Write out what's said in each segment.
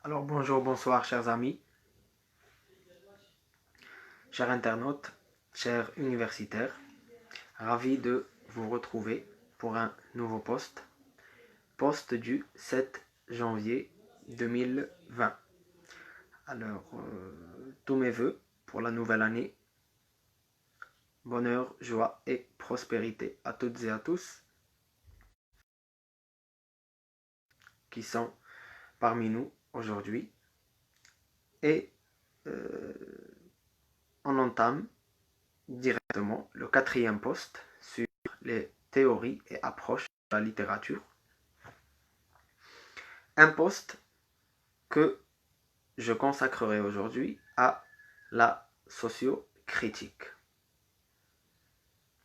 Alors bonjour, bonsoir chers amis, chers internautes, chers universitaires, ravi de vous retrouver pour un nouveau post du 7 janvier 2020. Alors, tous mes voeux pour la nouvelle année, bonheur, joie et prospérité à toutes et à tous qui sont parmi nous aujourd'hui. Et on entame directement le quatrième post sur les théories et approches de la littérature. Un post que je consacrerai aujourd'hui à la sociocritique.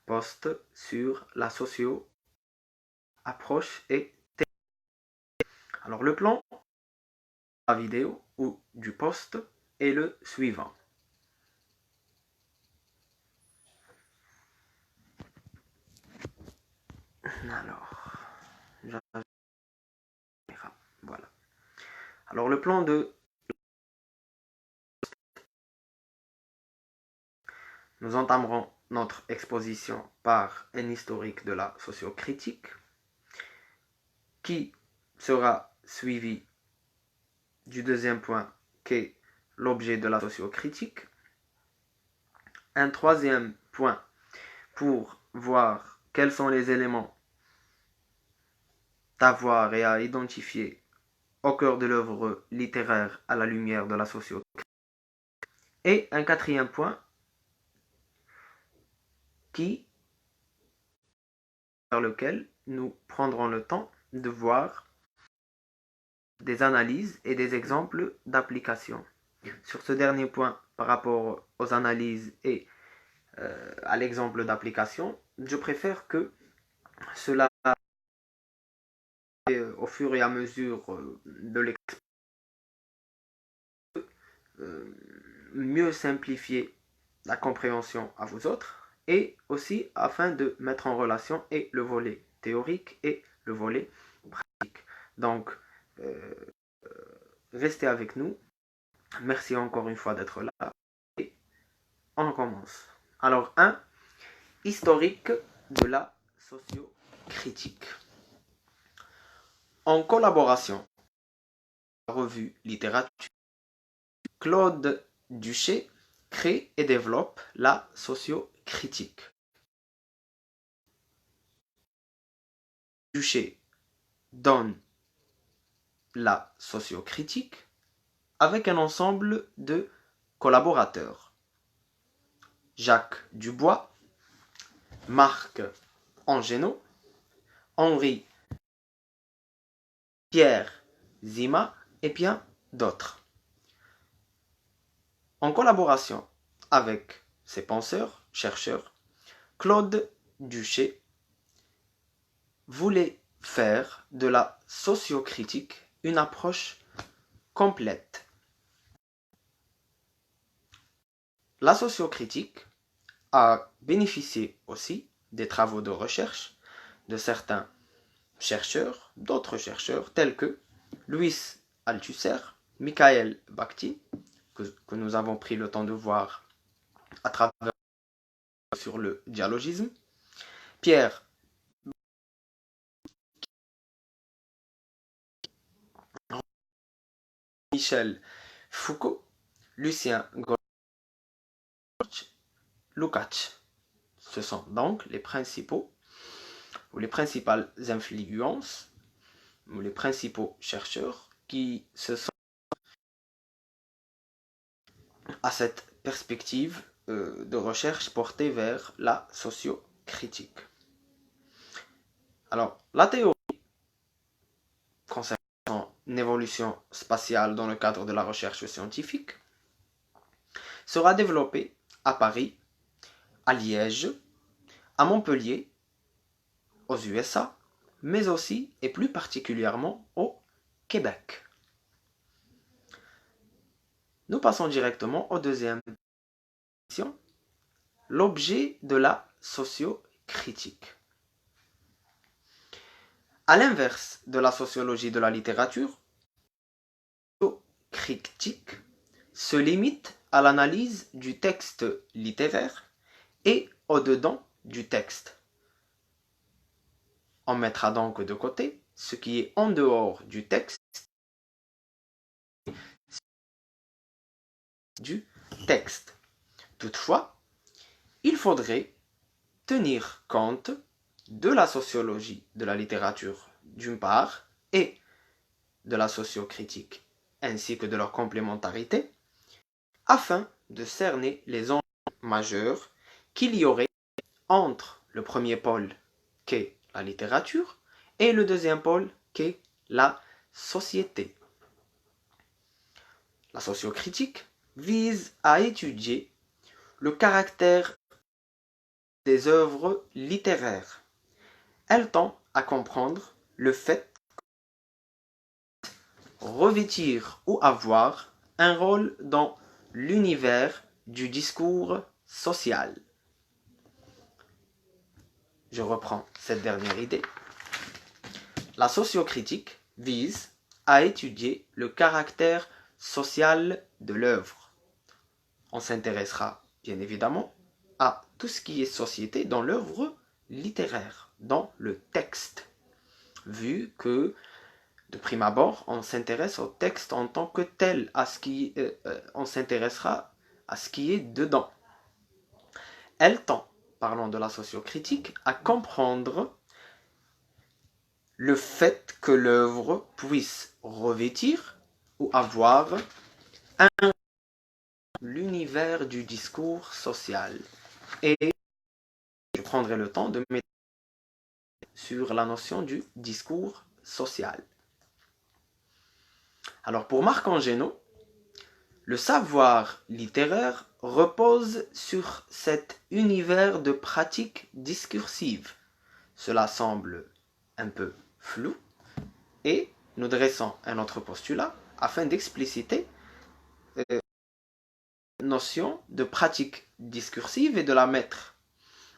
Post sur la socio-approche et théorie. Alors le plan de la vidéo ou du post est le suivant. Alors, voilà. Alors le plan de... Nous entamerons notre exposition par un historique de la sociocritique qui sera suivi du deuxième point qu'est l'objet de la sociocritique. Un troisième point pour voir quels sont les éléments à voir et à identifier au cœur de l'œuvre littéraire à la lumière de la sociocritique. Et un quatrième point vers lequel nous prendrons le temps de voir des analyses et des exemples d'application. Sur ce dernier point, par rapport aux analyses et à l'exemple d'application, je préfère que cela, au fur et à mesure de l'expérience, mieux simplifier la compréhension à vous autres et aussi afin de mettre en relation et le volet théorique et le volet pratique. Donc, restez avec nous. Merci encore une fois d'être là. Et on commence. Alors, 1. Historique de la sociocritique. En collaboration avec la revue Littérature, Claude Duché crée et développe la sociocritique. Duché donne la sociocritique avec un ensemble de collaborateurs. Jacques Dubois, Marc Angénaud, Henri Pierre Zima et bien d'autres. En collaboration avec ses penseurs, chercheurs, Claude Duché voulait faire de la sociocritique une approche complète. La sociocritique a bénéficié aussi des travaux de recherche de certains chercheurs, d'autres chercheurs tels que Louis Althusser, Michael Bakhtin, que nous avons pris le temps de voir à travers sur le dialogisme, Pierre Michel Foucault, Lucien Lukács. Ce sont donc les principaux ou les principales influences ou les principaux chercheurs qui se sont à cette perspective de recherche portée vers la sociocritique. Alors, la théorie concernant une évolution spatiale dans le cadre de la recherche scientifique sera développée à Paris, à Liège, à Montpellier, aux USA, mais aussi et plus particulièrement au Québec. Nous passons directement au deuxième question, l'objet de la sociocritique. À l'inverse de la sociologie de la littérature, la critique se limite à l'analyse du texte littéraire et au-dedans du texte. On mettra donc de côté ce qui est en dehors du texte Toutefois, il faudrait tenir compte de la sociologie de la littérature d'une part et de la sociocritique ainsi que de leur complémentarité afin de cerner les enjeux majeurs qu'il y aurait entre le premier pôle qu'est la littérature et le deuxième pôle qu'est la société. La sociocritique vise à étudier le caractère des œuvres littéraires. Elle tend à comprendre le fait de revêtir ou avoir un rôle dans l'univers du discours social. Je reprends cette dernière idée. La sociocritique vise à étudier le caractère social de l'œuvre. On s'intéressera bien évidemment à tout ce qui est société dans l'œuvre littéraire, dans le texte, vu que de prime abord, on s'intéresse au texte en tant que tel, on s'intéressera à ce qui est dedans. Elle tend, parlons de la sociocritique, à comprendre le fait que l'œuvre puisse revêtir ou avoir l'univers du discours social. Et je prendrai le temps de mettre sur la notion du discours social. Alors pour Marc Angénaud, le savoir littéraire repose sur cet univers de pratiques discursives. Cela semble un peu flou et nous dressons un autre postulat afin d'expliciter la notion de pratique discursive et de la mettre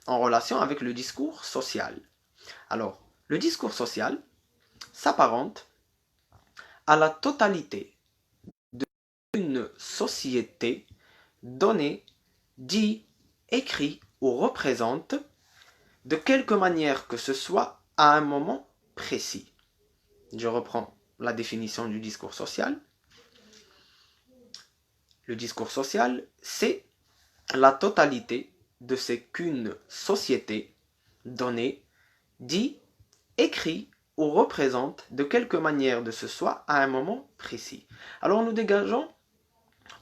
en relation avec le discours social. Alors, le discours social s'apparente à la totalité d'une société donnée, dit, écrit ou représente de quelque manière que ce soit à un moment précis. Je reprends la définition du discours social. Le discours social, c'est la totalité de ce qu'une société donnée, dit, écrit ou représente de quelque manière de ce soit à un moment précis. Alors nous dégageons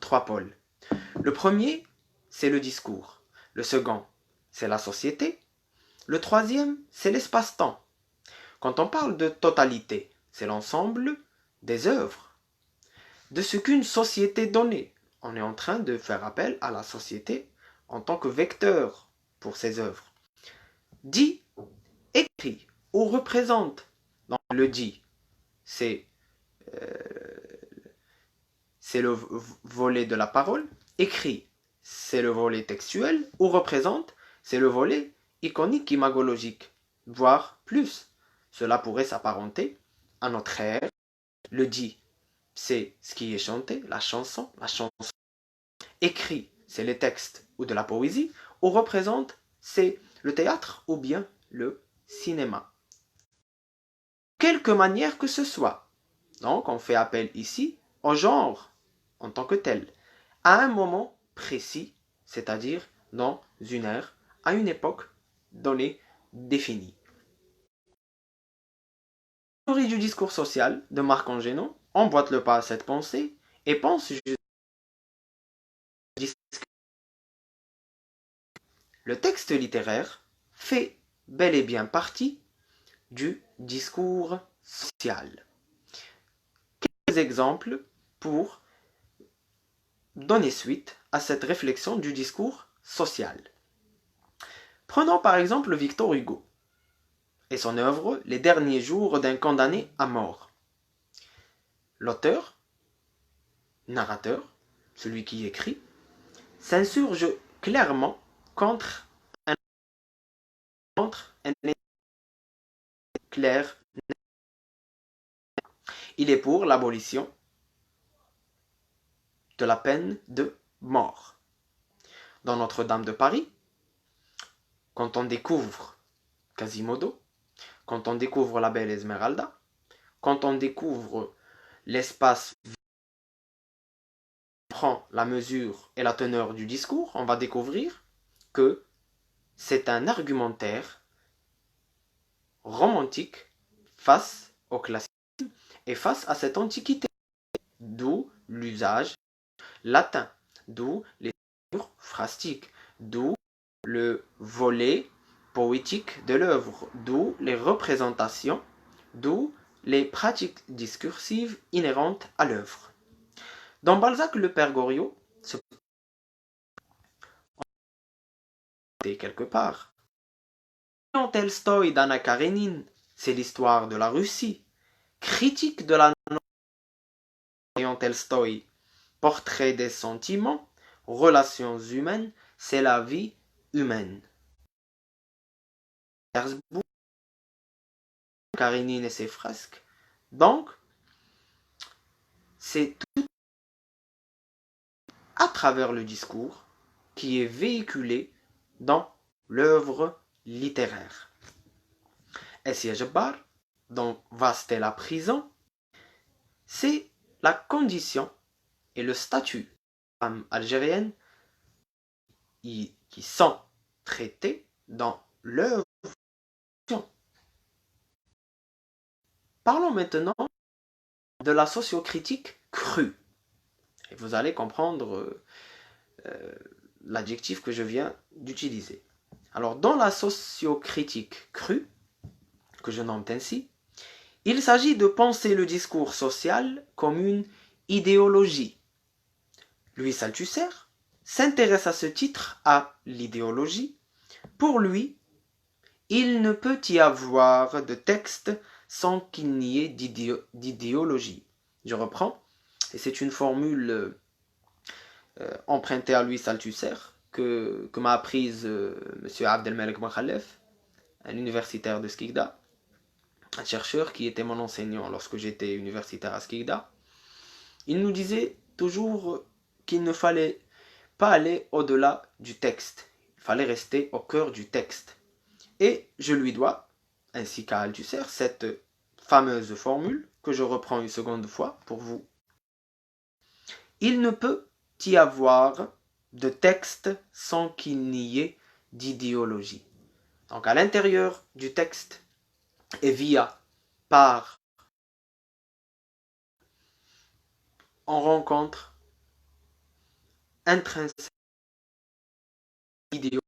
trois pôles. Le premier, c'est le discours. Le second, c'est la société. Le troisième, c'est l'espace-temps. Quand on parle de totalité, c'est l'ensemble des œuvres, de ce qu'une société donnée. On est en train de faire appel à la société en tant que vecteur pour ces œuvres. Dit, écrit ou représente. Donc, le dit, c'est le volet de la parole. Écrit, c'est le volet textuel. Ou représente, c'est le volet iconique, imagologique, voire plus. Cela pourrait s'apparenter à notre ère. Le dit, c'est ce qui est chanté, la chanson. Écrit, c'est les textes ou de la poésie. Ou représente, c'est le théâtre ou bien le cinéma. Quelque manière que ce soit. Donc, on fait appel ici au genre en tant que tel, à un moment précis, c'est-à-dire dans une ère, à une époque donnée, définie. La théorie du discours social de Marc Angénaud emboîte le pas à cette pensée et pense le texte littéraire fait bel et bien partie du discours social. Quelques exemples pour donner suite à cette réflexion du discours social. Prenons par exemple Victor Hugo et son œuvre Les derniers jours d'un condamné à mort. L'auteur, narrateur, celui qui écrit, s'insurge clairement contre un clair. Il est pour l'abolition de la peine de mort. Dans Notre-Dame de Paris, quand on découvre Quasimodo, quand on découvre la belle Esmeralda, quand on découvre l'espace, prend la mesure et la teneur du discours, on va découvrir que c'est un argumentaire romantique face au classicisme et face à cette antiquité, d'où l'usage latin, d'où les figures phrastiques, d'où le volet poétique de l'œuvre, d'où les représentations, d'où les pratiques discursives inhérentes à l'œuvre. Dans Balzac, le père Goriot se portait quelque part. Dans Tolstoï d'Anna Karénine, c'est l'histoire de la Russie. Critique de la nation Tolstoï, portrait des sentiments, relations humaines, c'est la vie humaine. Herzberg, Karénine et ses fresques. Donc, c'est tout à travers le discours qui est véhiculé dans l'œuvre littéraire. Essia Jabbar, dans Vaste la prison, c'est la condition et le statut des femmes algériennes qui sont traitées dans l'œuvre. Parlons maintenant de la sociocritique crue. Et vous allez comprendre l'adjectif que je viens d'utiliser. Alors, dans la sociocritique crue, que je nomme ainsi, il s'agit de penser le discours social comme une idéologie. Louis Althusser s'intéresse à ce titre à l'idéologie. Pour lui, il ne peut y avoir de texte sans qu'il n'y ait d'idéologie. Je reprends, et c'est une formule empruntée à Louis Althusser que m'a apprise M. Abdelmalek Makhalef, un universitaire de Skikda, un chercheur qui était mon enseignant lorsque j'étais universitaire à Skikda. Il nous disait toujours qu'il ne fallait pas aller au-delà du texte. Il fallait rester au cœur du texte. Et je lui dois, ainsi qu'à Althusser, cette fameuse formule que je reprends une seconde fois pour vous. Il ne peut y avoir de texte sans qu'il n'y ait d'idéologie. Donc à l'intérieur du texte et par, on rencontre intrinsèquement l'idéologie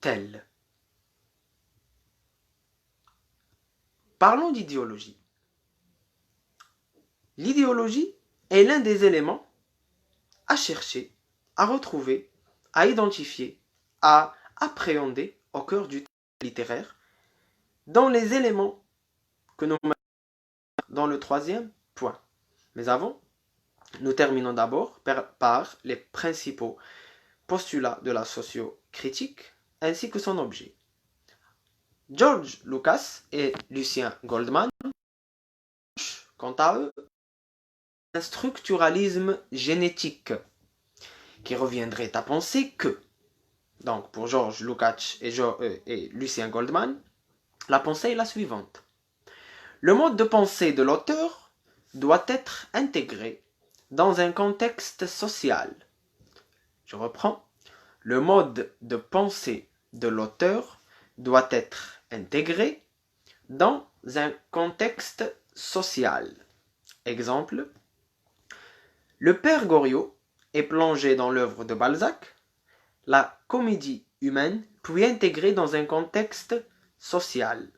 telle. Parlons d'idéologie. L'idéologie est l'un des éléments à chercher, à retrouver, à identifier, à appréhender au cœur du texte littéraire, dans les éléments que nous mettons dans le troisième point. Mais avant, nous terminons d'abord par les principaux postulats de la sociocritique ainsi que son objet. George Lucas et Lucien Goldman, quant à eux, un structuralisme génétique qui reviendrait à penser que, donc pour George Lukács et Lucien Goldman, la pensée est la suivante. Le mode de pensée de l'auteur doit être intégré dans un contexte social. Je reprends. Le mode de pensée de l'auteur doit être intégré dans un contexte social. Exemple, le père Goriot est plongé dans l'œuvre de Balzac, la comédie humaine puis intégrée dans un contexte social.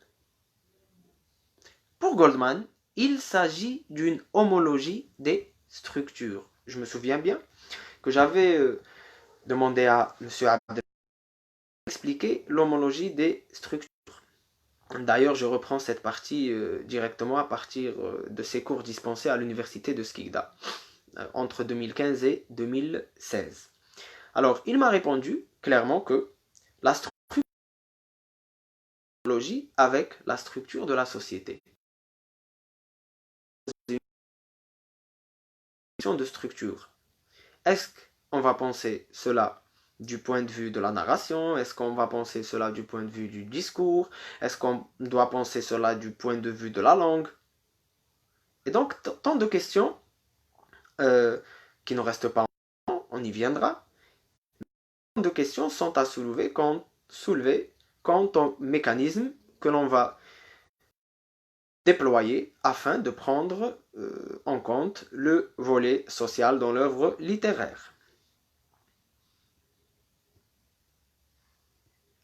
Pour Goldman, il s'agit d'une homologie des structures. Je me souviens bien que j'avais demandé à M. Abdel d'expliquer l'homologie des structures. D'ailleurs, je reprends cette partie directement à partir de ces cours dispensés à l'université de Skikda entre 2015 et 2016. Alors, il m'a répondu clairement que la structure avec la structure de la société. de structure. Est-ce qu'on va penser cela du point de vue de la narration? Est-ce qu'on va penser cela du point de vue du discours? Est-ce qu'on doit penser cela du point de vue de la langue? Et donc, tant de questions qui ne restent pas en temps, on y viendra. Tant de questions sont à soulever quant au mécanisme que l'on va déployer afin de prendre en compte le volet social dans l'œuvre littéraire.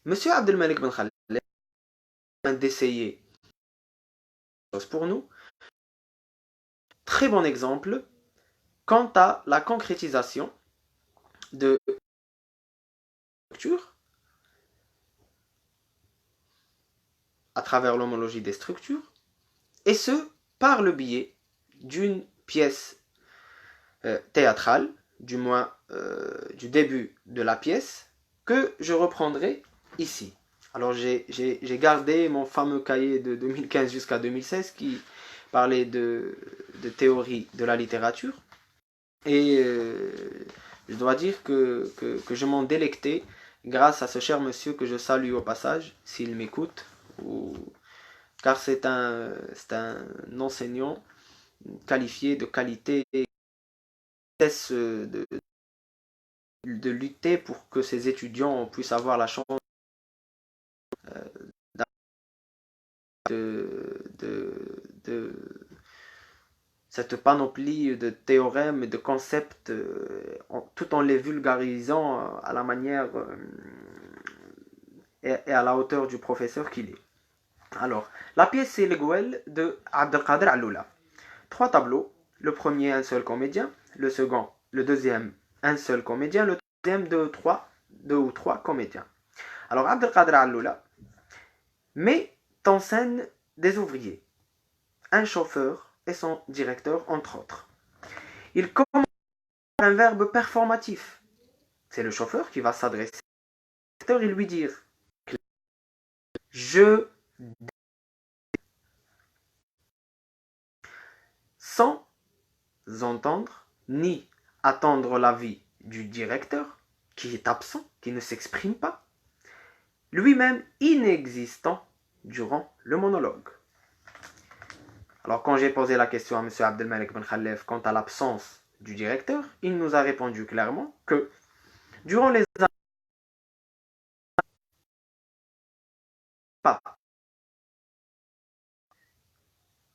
Monsieur Abdelmalek Ben Khaled vient d'essayer pour nous. Très bon exemple quant à la concrétisation de structures à travers l'homologie des structures, et ce, par le biais d'une pièce théâtrale, du moins du début de la pièce, que je reprendrai ici. Alors j'ai gardé mon fameux cahier de 2015 jusqu'à 2016 qui parlait de théorie de la littérature, et je dois dire que je m'en délectais grâce à ce cher monsieur que je salue au passage, s'il m'écoute, car c'est un enseignant qualifié de qualité, de lutter pour que ses étudiants puissent avoir la chance de cette panoplie de théorèmes et de concepts tout en les vulgarisant à la manière et à la hauteur du professeur qu'il est. Alors, la pièce c'est Le Gouel de Abdelkader Alloula. 3 tableaux. Le premier, un seul comédien. Le deuxième, un seul comédien. Le troisième, deux ou trois comédiens. Alors, Abdelkader Alloula met en scène des ouvriers, un chauffeur et son directeur, entre autres. Il commence par un verbe performatif. C'est le chauffeur qui va s'adresser au directeur et lui dire « Je » sans entendre ni attendre l'avis du directeur, qui est absent, qui ne s'exprime pas, lui-même inexistant durant le monologue. Alors quand j'ai posé la question à M. Abdelmalek Ben Khalef quant à l'absence du directeur, il nous a répondu clairement que durant les années,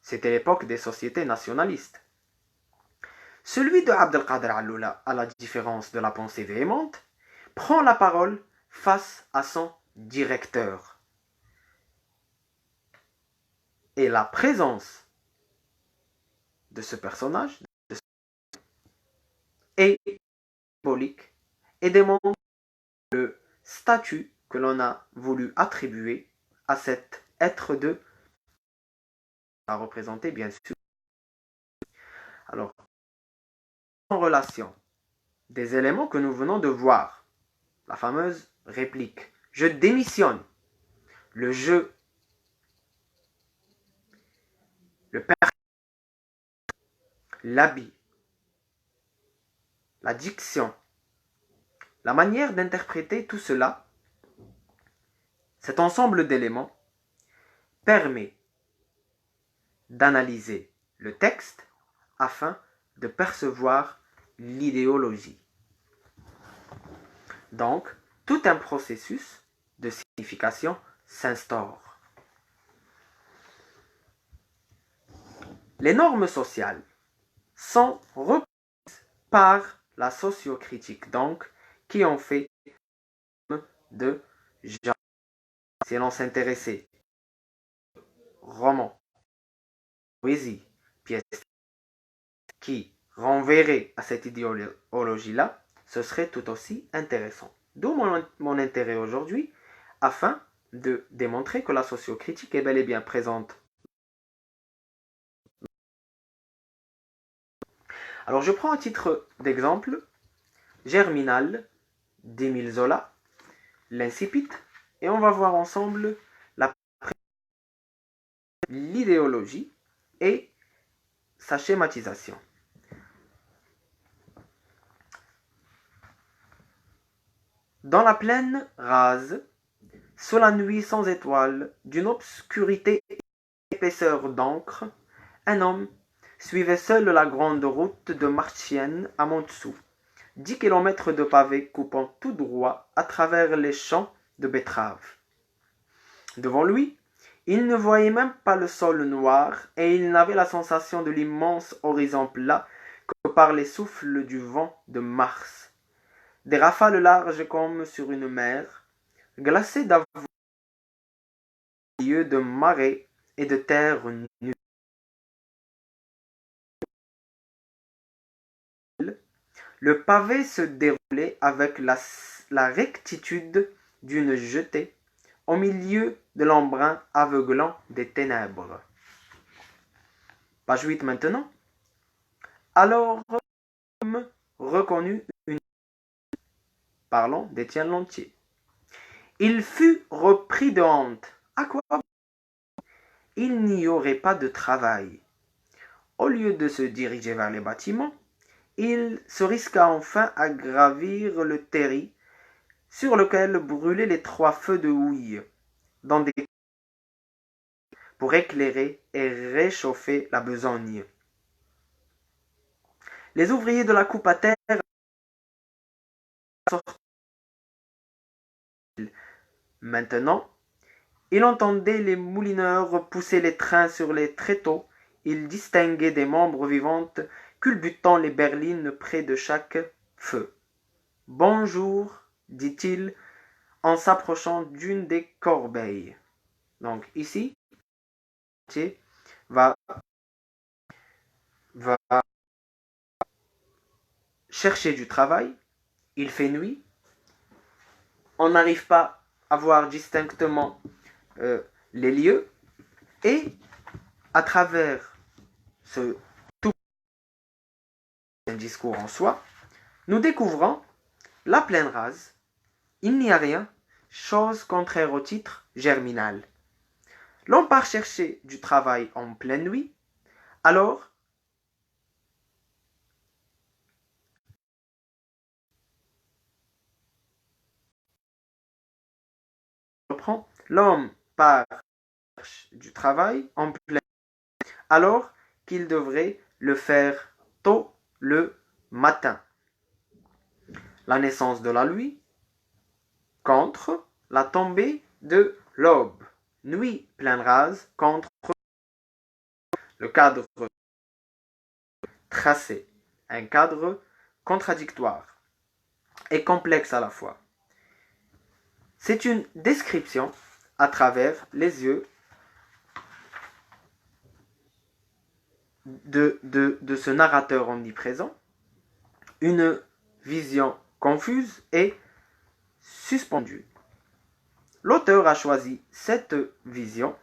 c'était l'époque des sociétés nationalistes. Celui de Abdelkader Alloula, à la différence de la pensée véhémente, prend la parole face à son directeur. Et la présence de ce personnage est symbolique et démontre le statut que l'on a voulu attribuer à cet être de à représenter bien sûr. Alors, en relation des éléments que nous venons de voir, la fameuse réplique « Je démissionne », le jeu, le père, l'habit, la diction, la manière d'interpréter tout cela, cet ensemble d'éléments permet d'analyser le texte afin de percevoir l'idéologie. Donc, tout un processus de signification s'instaure. Les normes sociales sont reprises par la sociocritique, donc, qui ont fait de genre. Si l'on s'intéressait roman, poésie, pièces qui renverraient à cette idéologie-là, ce serait tout aussi intéressant. D'où mon intérêt aujourd'hui, afin de démontrer que la sociocritique est bel et bien présente. Alors je prends à titre d'exemple Germinal d'Émile Zola, l'Incipit, et on va voir ensemble l'idéologie et sa schématisation. Dans la plaine rase, sous la nuit sans étoiles, d'une obscurité et épaisseur d'encre, un homme suivait seul la grande route de Marchienne à Montsou, 10 kilomètres de pavés coupant tout droit à travers les champs de betteraves. Devant lui, il ne voyait même pas le sol noir et il n'avait la sensation de l'immense horizon plat que par les souffles du vent de Mars. Des rafales larges comme sur une mer, glacées d'avant au milieu de marais et de terre nue. Le pavé se déroulait avec la rectitude d'une jetée au milieu de l'embrun aveuglant des ténèbres. Page 8 maintenant. Alors, l'homme reconnut une... Parlons d'Étienne Lantier. Il fut repris de honte. À quoi? Il n'y aurait pas de travail. Au lieu de se diriger vers les bâtiments, il se risqua enfin à gravir le terri sur lequel brûlaient les 3 feux de houille dans des pour éclairer et réchauffer la besogne. Les ouvriers de la coupe à terre sortaient. Maintenant, il entendait les moulineurs pousser les trains sur les tréteaux. Il distinguait des membres vivantes culbutant les berlines près de chaque feu. Bonjour, dit-il en s'approchant d'une des corbeilles. Donc ici, va chercher du travail. Il fait nuit. On n'arrive pas à voir distinctement les lieux. Et à travers ce tout discours en soi, nous découvrons la plaine rase. Il n'y a rien, chose contraire au titre germinal. L'on part chercher du travail en pleine nuit, alors l'homme part du travail en pleine nuit, alors qu'il devrait le faire tôt le matin. La naissance de la nuit contre la tombée de l'aube. Nuit pleine rase contre le cadre tracé. Un cadre contradictoire et complexe à la fois. C'est une description à travers les yeux de ce narrateur omniprésent, une vision confuse et suspendue. L'auteur a choisi cette vision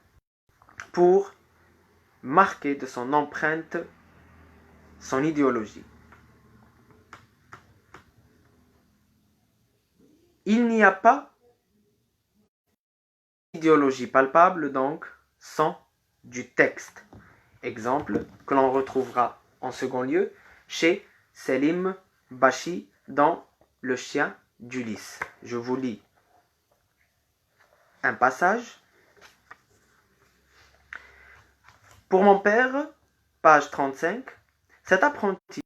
pour marquer de son empreinte son idéologie. Il n'y a pas d'idéologie palpable donc sans du texte. Exemple que l'on retrouvera en second lieu chez Selim Bachi dans Le chien d'Ulysse. Je vous lis un passage. Pour mon père, page 35, cet apprenti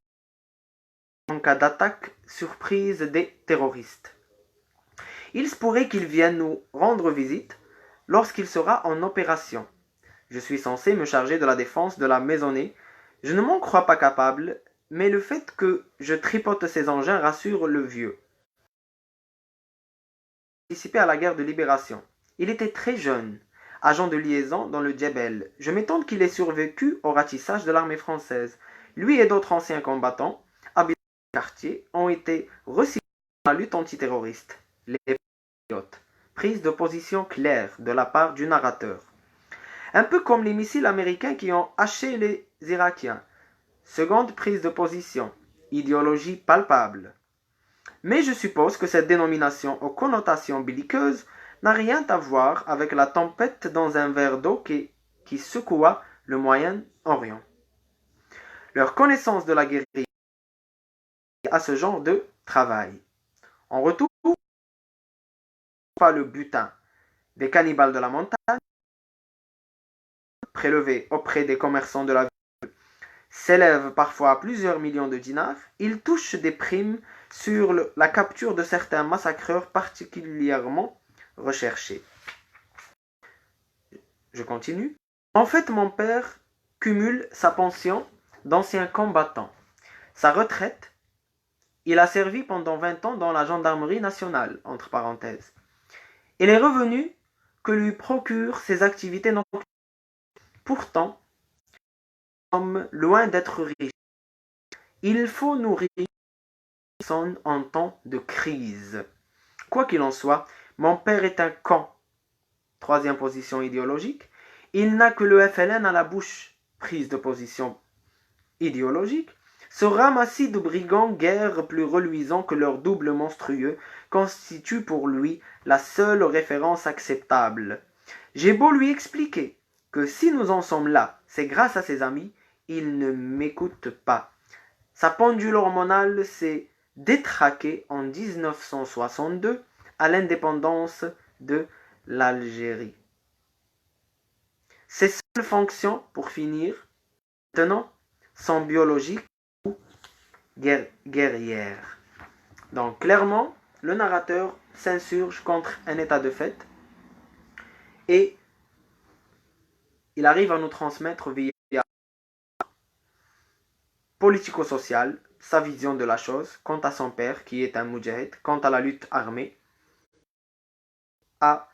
en cas d'attaque surprise des terroristes. Il se pourrait qu'il vienne nous rendre visite lorsqu'il sera en opération. Je suis censé me charger de la défense de la maisonnée. Je ne m'en crois pas capable, mais le fait que je tripote ces engins rassure le vieux. Il a participé à la guerre de libération. Il était très jeune, agent de liaison dans le Djebel. Je m'étonne qu'il ait survécu au ratissage de l'armée française. Lui et d'autres anciens combattants, habitants du quartier, ont été recyclés dans la lutte antiterroriste. Les patriotes. Prise de position claire de la part du narrateur. Un peu comme les missiles américains qui ont haché les Irakiens. Seconde prise de position. Idéologie palpable. Mais je suppose que cette dénomination aux connotations belliqueuses n'a rien à voir avec la tempête dans un verre d'eau qui secoua le Moyen-Orient. Leur connaissance de la guérilla à ce genre de travail. En retour, pas le butin des cannibales de la montagne, prélevé auprès des commerçants de la ville, s'élève parfois à plusieurs millions de dinars, il touche des primes sur la capture de certains massacreurs particulièrement recherchés. Je continue. En fait, mon père cumule sa pension d'ancien combattant. Sa retraite, il a servi pendant 20 ans dans la gendarmerie nationale, entre parenthèses. Et les revenus que lui procurent ses activités nocturnes. Pourtant, loin d'être riche, il faut nourrir son en temps de crise. Quoi qu'il en soit, mon père est un camp. Troisième position idéologique. Il n'a que le FLN à la bouche. Prise de position idéologique. Ce ramassis de brigands guère plus reluisants que leur double monstrueux constitue pour lui la seule référence acceptable. J'ai beau lui expliquer que si nous en sommes là, c'est grâce à ses amis, il ne m'écoute pas. Sa pendule hormonale s'est détraquée en 1962 à l'indépendance de l'Algérie. Ses seules fonctions, pour finir, maintenant, sont biologiques ou guerrières. Donc clairement, le narrateur s'insurge contre un état de fait et il arrive à nous transmettre via politico-social sa vision de la chose quant à son père qui est un moudjahid, quant à la lutte armée, à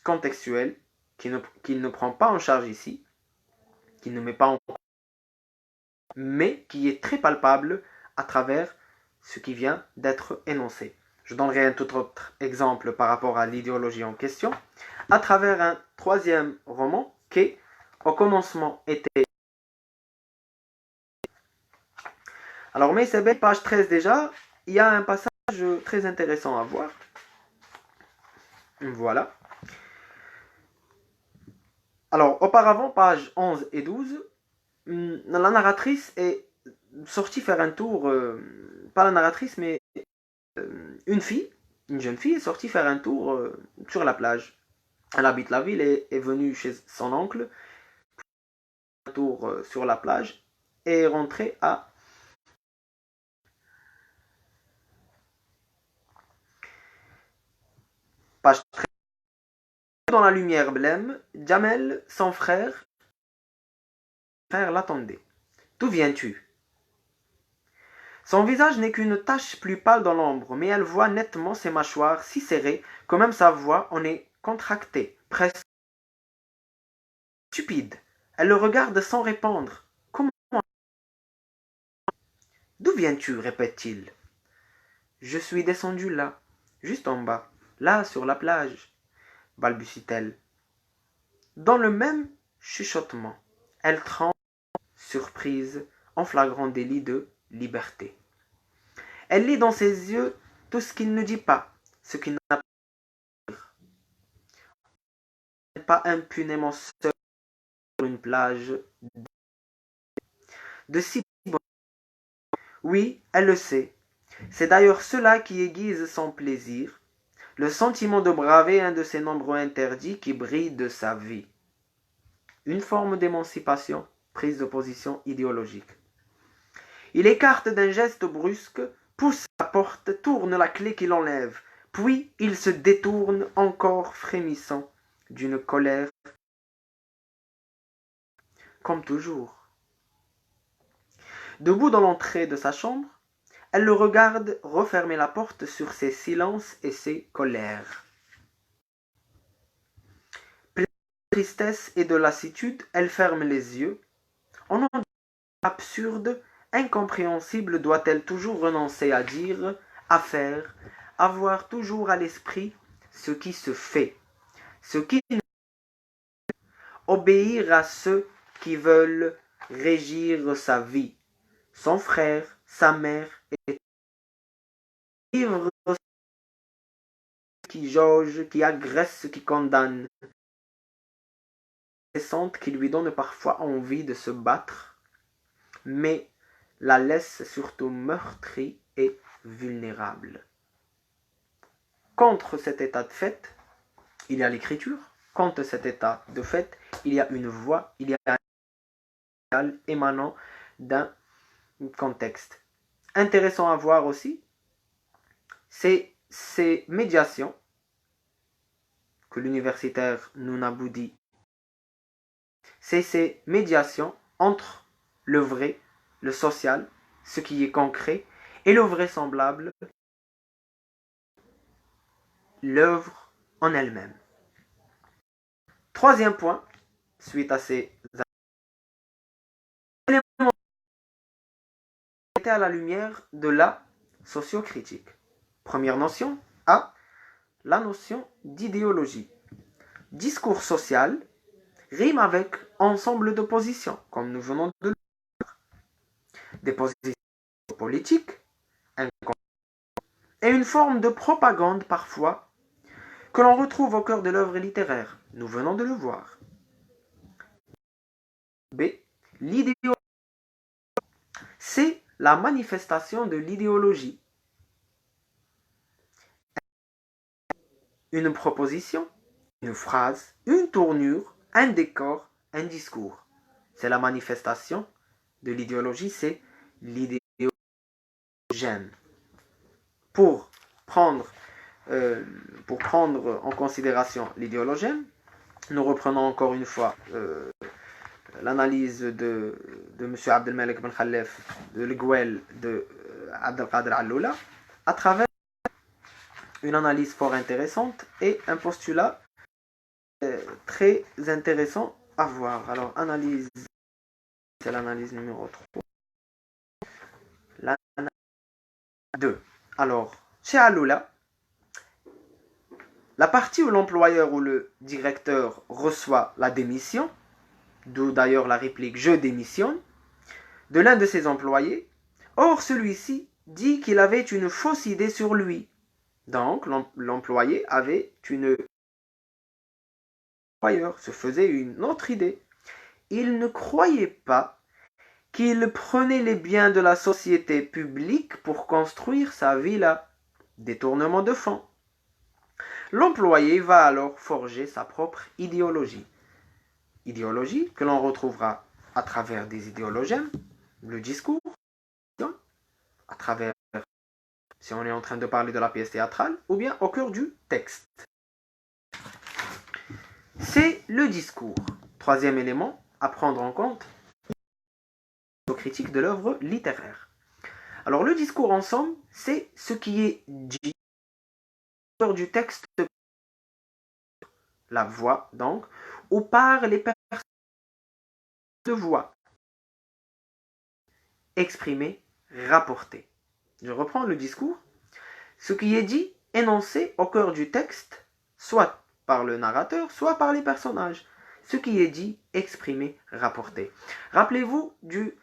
contextuel qu'il ne prend pas en charge ici, qu'il ne met pas en compte, mais qui est très palpable à travers ce qui vient d'être énoncé. Je donnerai un tout autre exemple par rapport à l'idéologie en question, à travers un troisième roman qui, au commencement, était... Alors, mais c'est belle, page 13 déjà, il y a un passage très intéressant à voir. Voilà. Alors, auparavant, pages 11 et 12, la narratrice est sortie faire un tour, pas la narratrice, mais une jeune fille est sortie faire un tour sur la plage. Elle habite la ville et est venue chez son oncle, un tour sur la plage, et est rentrée à page 13. Dans la lumière blême, Jamel, son frère l'attendait. D'où viens-tu? Son visage n'est qu'une tache plus pâle dans l'ombre, mais elle voit nettement ses mâchoires si serrées que même sa voix en est contractée, presque stupide. Elle le regarde sans répondre. Comment? D'où viens-tu? Répète-t-il. Je suis descendu là, juste en bas, là sur la plage, balbutie-t-elle. Dans le même chuchotement, elle tremble, surprise, en flagrant délit de liberté. Elle lit dans ses yeux tout ce qu'il ne dit pas, ce qu'il n'a pas à dire. Elle n'est pas impunément seule sur une plage de si bon. Oui, elle le sait. C'est d'ailleurs cela qui aiguise son plaisir, le sentiment de braver un de ces nombreux interdits qui brillent de sa vie. Une forme d'émancipation, prise de position idéologique. Il écarte d'un geste brusque, pousse la porte, tourne la clé qui l'enlève, puis il se détourne encore frémissant d'une colère comme toujours. Debout dans l'entrée de sa chambre, elle le regarde refermer la porte sur ses silences et ses colères. Pleine de tristesse et de lassitude, elle ferme les yeux. En un absurde, incompréhensible, doit-elle toujours renoncer à dire, à faire, avoir toujours à l'esprit ce qui se fait, ce qui ne obéir à ceux qui veulent régir sa vie, son frère, sa mère, et vivre qui jauge, qui agresse, qui condamne, qui lui donne parfois envie de se battre, mais la laisse surtout meurtrie et vulnérable. contre cet état de fait, il y a l'écriture. Contre cet état de fait, il y a une voix, il y a un signal émanant d'un contexte. Intéressant à voir aussi, c'est ces médiations que l'universitaire Nouna Boudi, c'est ces médiations entre le vrai, le social, ce qui est concret, et le vraisemblable, l'œuvre en elle-même. Troisième point, suite à ces éléments, à la lumière de la sociocritique. Première notion, A, la notion d'idéologie. Discours social rime avec ensemble de positions, comme nous venons de le dire. Des positions politiques, et une forme de propagande parfois, que l'on retrouve au cœur de l'œuvre littéraire. Nous venons de le voir. B, l'idéologie. C'est la manifestation de l'idéologie. Une proposition, une phrase, une tournure, un décor, un discours. C'est la manifestation de l'idéologie, c'est l'idéologème. Pour prendre, pour prendre en considération l'idéologème, nous reprenons encore une fois l'analyse de M. Abdelmalek Ben Khalef, de l'Iguel de Abdelkader Alloula, à travers une analyse fort intéressante et un postulat très intéressant à voir. Alors, analyse, c'est l'analyse numéro 3. L'analyse 2. Alors, chez Alloula, la partie où l'employeur ou le directeur reçoit la démission, d'où d'ailleurs la réplique « je démissionne », de l'un de ses employés, or celui-ci dit qu'il avait une fausse idée sur lui. Donc, l'employé avait une... L'employeur se faisait une autre idée. Il ne croyait pas qu'il prenait les biens de la société publique pour construire sa villa. Détournement de fonds. L'employé va alors forger sa propre idéologie. Idéologie que l'on retrouvera à travers des idéologèmes, le discours, à travers, si on est en train de parler de la pièce théâtrale, ou bien au cœur du texte. C'est le discours. Troisième élément à prendre en compte, la critique de l'œuvre littéraire. Alors le discours en somme, c'est ce qui est dit au cœur du texte, la voix donc, ou par les personnes de voix. Exprimer, rapporter. Je reprends le discours. Ce qui est dit, énoncé au cœur du texte, soit par le narrateur, soit par les personnages. Ce qui est dit, exprimé, rapporté. Rappelez-vous du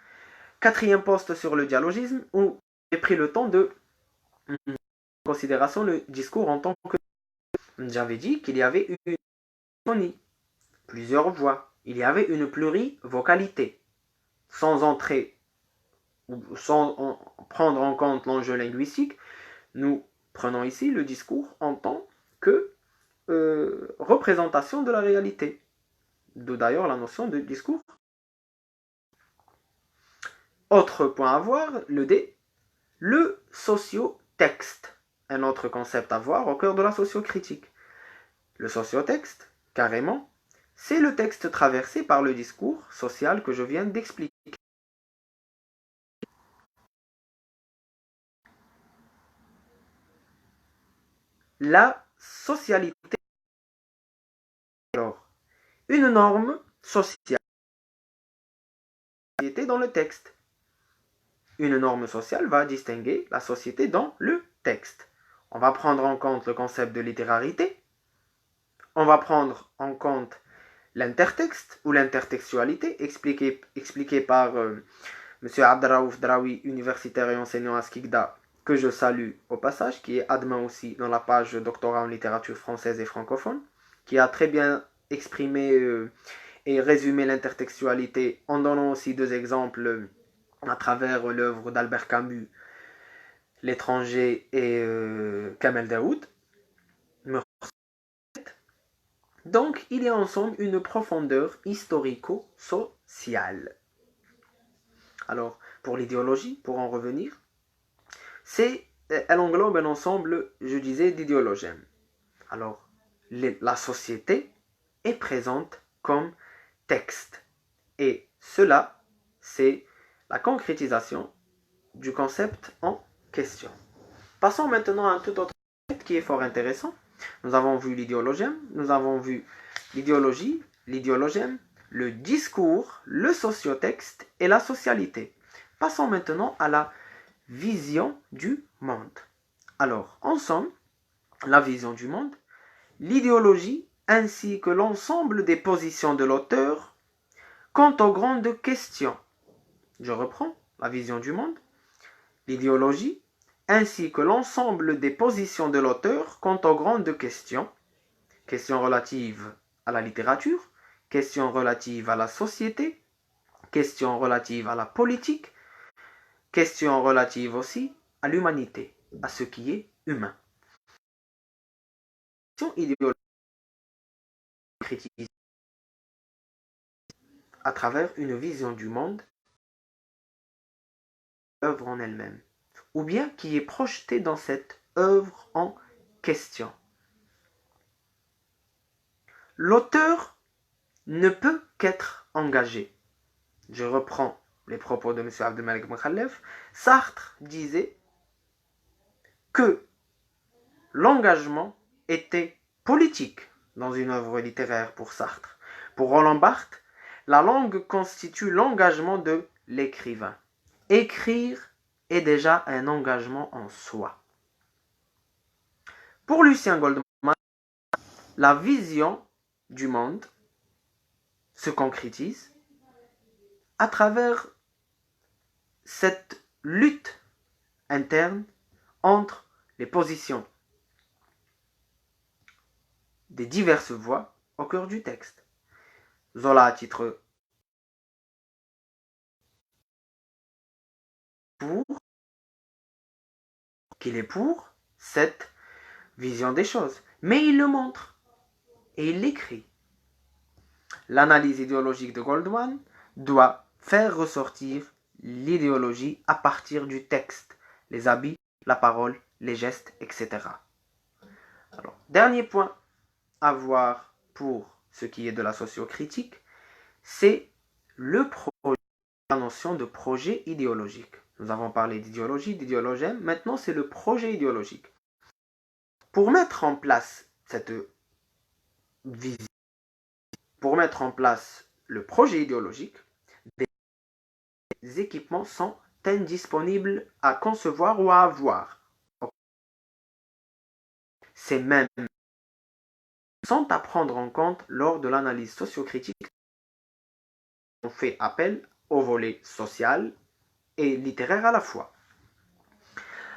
quatrième poste sur le dialogisme où j'ai pris le temps de prendre en considération le discours en tant que... J'avais dit qu'il y avait une phonie, plusieurs voix, il y avait une plurivocalité. Sans entrer ou sans prendre en compte l'enjeu linguistique, nous prenons ici le discours en tant que représentation de la réalité. D'où d'ailleurs la notion de discours. Autre point à voir, le D, le sociotexte. Un autre concept à voir au cœur de la sociocritique. Le sociotexte, carrément, c'est le texte traversé par le discours social que je viens d'expliquer. La socialité. Alors, une norme sociale dans le texte. Une norme sociale va distinguer la société dans le texte. On va prendre en compte le concept de littérarité. On va prendre en compte l'intertexte ou l'intertextualité expliqué par M. Abdelraouf Draoui, universitaire et enseignant à Skikda, que je salue au passage, qui est admin aussi dans la page doctorat en littérature française et francophone, qui a très bien exprimé et résumé l'intertextualité en donnant aussi deux exemples à travers l'œuvre d'Albert Camus, L'étranger et Kamel Daoud. Donc, il y a en somme une profondeur historico-sociale. Alors, pour l'idéologie, pour en revenir, elle englobe un ensemble, je disais, d'idéologèmes. Alors, la société est présente comme texte. Et cela, c'est la concrétisation du concept en question. Passons maintenant à un tout autre concept qui est fort intéressant. Nous avons vu l'idéologème, nous avons vu l'idéologie, l'idéologème, le discours, le sociotexte et la socialité. Passons maintenant à la vision du monde. Alors, en somme, la vision du monde, l'idéologie ainsi que l'ensemble des positions de l'auteur quant aux grandes questions. Je reprends la vision du monde, l'idéologie ainsi que l'ensemble des positions de l'auteur quant aux grandes questions, questions relatives à la littérature, questions relatives à la société, questions relatives à la politique, questions relatives aussi à l'humanité, à ce qui est humain. Idéologie critique à travers une vision du monde, œuvre en elle-même, ou bien qui est projetée dans cette œuvre en question. L'auteur ne peut qu'être engagé. Je reprends les propos de M. Abdelmalek Mokhalef. Sartre disait que l'engagement était politique dans une œuvre littéraire pour Sartre. Pour Roland Barthes, la langue constitue l'engagement de l'écrivain. Écrire est déjà un engagement en soi. Pour Lucien Goldman, la vision du monde se concrétise à travers cette lutte interne entre les positions des diverses voix au cœur du texte. Zola, à titre pour, qu'il est pour cette vision des choses. Mais il le montre et il l'écrit. L'analyse idéologique de Goldman doit faire ressortir l'idéologie à partir du texte, les habits, la parole, les gestes, etc. Alors, dernier point à voir pour ce qui est de la sociocritique, c'est le projet, la notion de projet idéologique. Nous avons parlé d'idéologie, d'idéologème, maintenant c'est le projet idéologique. Pour mettre en place cette vision, pour mettre en place le projet idéologique, des équipements sont indisponibles à concevoir ou à avoir. Ces mêmes sont à prendre en compte lors de l'analyse sociocritique. On fait appel au volet social et littéraire à la fois.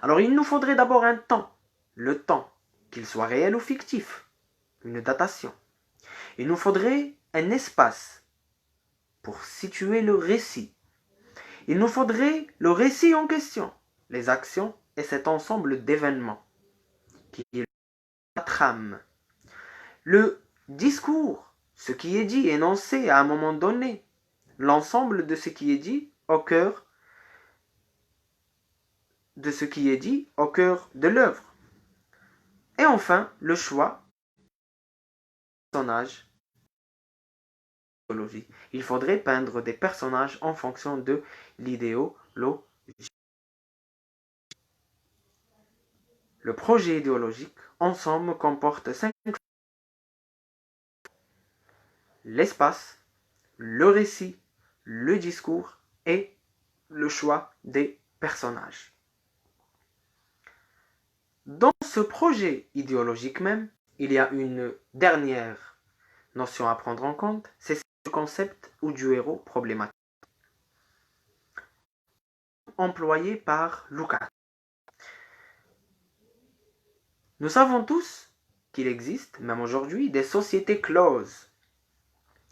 Alors il nous faudrait d'abord un temps, le temps, qu'il soit réel ou fictif, une datation. Il nous faudrait un espace pour situer le récit. Il nous faudrait le récit en question, les actions et cet ensemble d'événements qui est la trame. Le discours, ce qui est dit, énoncé à un moment donné, l'ensemble de ce qui est dit au cœur de ce qui est dit au cœur de l'œuvre. Et enfin, le choix des personnages. Il faudrait peindre des personnages en fonction de l'idéologie. Le projet idéologique, en somme, comporte 5 l'espace, le récit, le discours et le choix des personnages. Dans ce projet idéologique même, il y a une dernière notion à prendre en compte, c'est le concept ou du héros problématique, employé par Lukács. Nous savons tous qu'il existe, même aujourd'hui, des sociétés closes,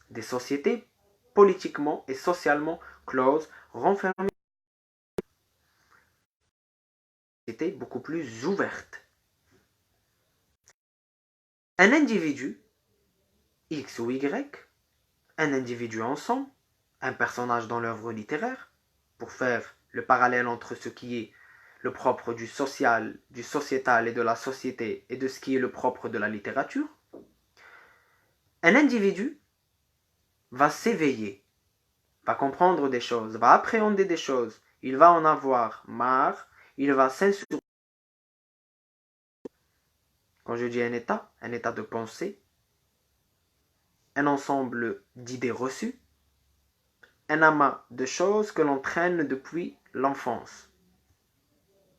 des sociétés politiquement et socialement closes, renfermées, des sociétés beaucoup plus ouvertes. Un individu X ou Y, un individu ensemble, un personnage dans l'œuvre littéraire, pour faire le parallèle entre ce qui est le propre du social, du sociétal et de la société et de ce qui est le propre de la littérature. Un individu va s'éveiller, va comprendre des choses, va appréhender des choses, il va en avoir marre, il va s'insurger. Quand je dis un état de pensée, un ensemble d'idées reçues, un amas de choses que l'on traîne depuis l'enfance.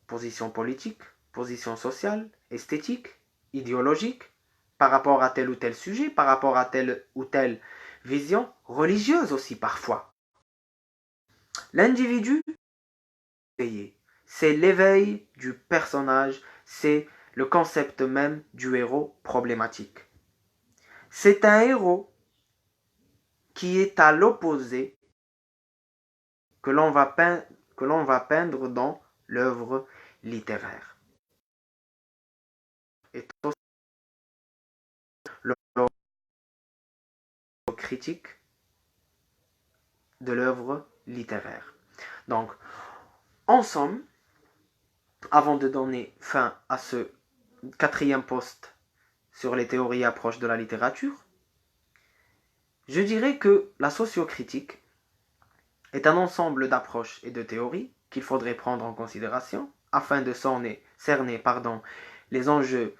Position politique, position sociale, esthétique, idéologique, par rapport à tel ou tel sujet, par rapport à telle ou telle vision, religieuse aussi parfois. L'individu, c'est l'éveil du personnage, c'est le concept même du héros problématique. C'est un héros qui est à l'opposé que l'on va peindre dans l'œuvre littéraire. Et le critique de l'œuvre littéraire. Donc, en somme, avant de donner fin à ce quatrième post sur les théories et approches de la littérature, je dirais que la sociocritique est un ensemble d'approches et de théories qu'il faudrait prendre en considération afin de cerner les enjeux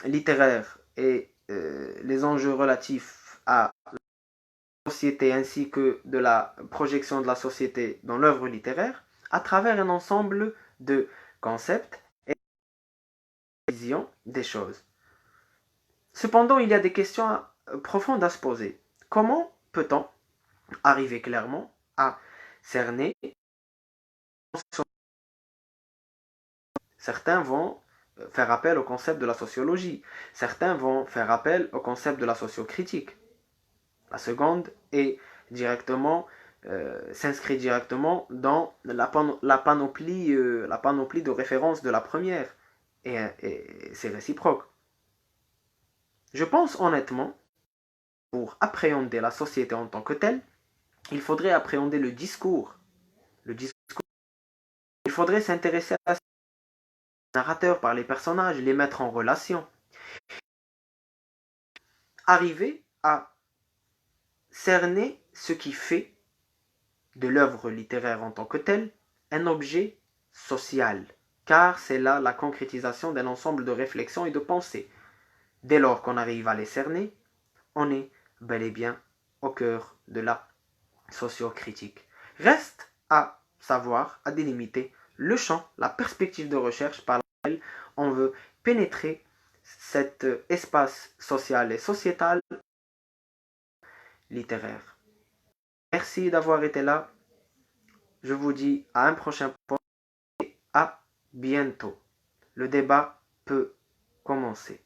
littéraires et les enjeux relatifs à la société ainsi que de la projection de la société dans l'œuvre littéraire à travers un ensemble de concepts et de visions des choses. Cependant, il y a des questions profondes à se poser. Comment peut-on arriver clairement à cerner? Certains vont faire appel au concept de la sociologie. Certains vont faire appel au concept de la sociocritique. La seconde est s'inscrit directement dans la panoplie de référence de la première. Et c'est réciproque. Je pense honnêtement, pour appréhender la société en tant que telle, il faudrait appréhender le discours. Il faudrait s'intéresser à les narrateurs, par les personnages, les mettre en relation. Arriver à cerner ce qui fait de l'œuvre littéraire en tant que telle un objet social, car c'est là la concrétisation d'un ensemble de réflexions et de pensées. Dès lors qu'on arrive à les cerner, on est bel et bien au cœur de la sociocritique. Reste à savoir, à délimiter le champ, la perspective de recherche par laquelle on veut pénétrer cet espace social et sociétal littéraire. Merci d'avoir été là. Je vous dis à un prochain point et à bientôt. Le débat peut commencer.